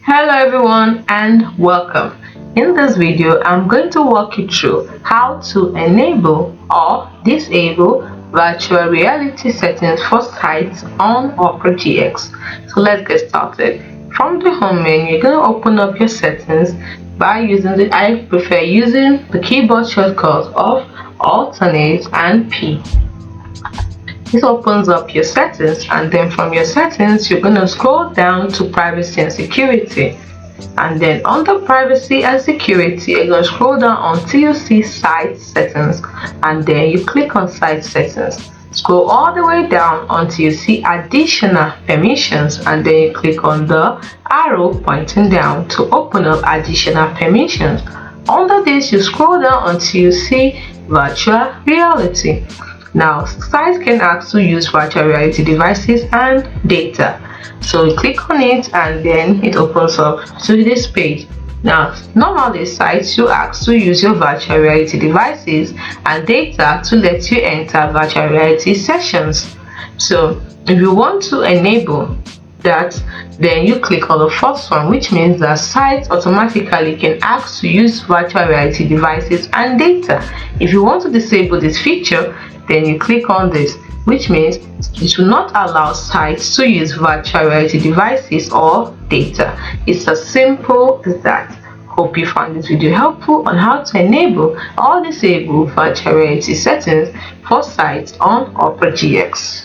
Hello everyone and welcome. In this video, I'm going to walk you through how to enable or disable virtual reality settings for sites on Opera GX. So let's get started. From the home menu, you're going to open up your settings by I prefer using the keyboard shortcut of Alternate and P. This opens up your settings, and then from your settings you're going to scroll down to privacy and security, and then under privacy and security you're going to scroll down until you see site settings, and then you click on site settings. Scroll all the way down until you see additional permissions, and then you click on the arrow pointing down to open up additional permissions. Under this, you scroll down until you see virtual reality. Now, sites can also use virtual reality devices and data. So you click on it and then it opens up to this page. Now, normally sites you ask to use your virtual reality devices and data to let you enter virtual reality sessions. So if you want to enable that, then you click on the first one, which means that sites automatically can ask to use virtual reality devices and data. If you want to disable this feature, then you click on this, which means it will not allow sites to use virtual reality devices or data. It's as simple as that. Hope you found this video helpful on how to enable or disable virtual reality settings for sites on Opera GX.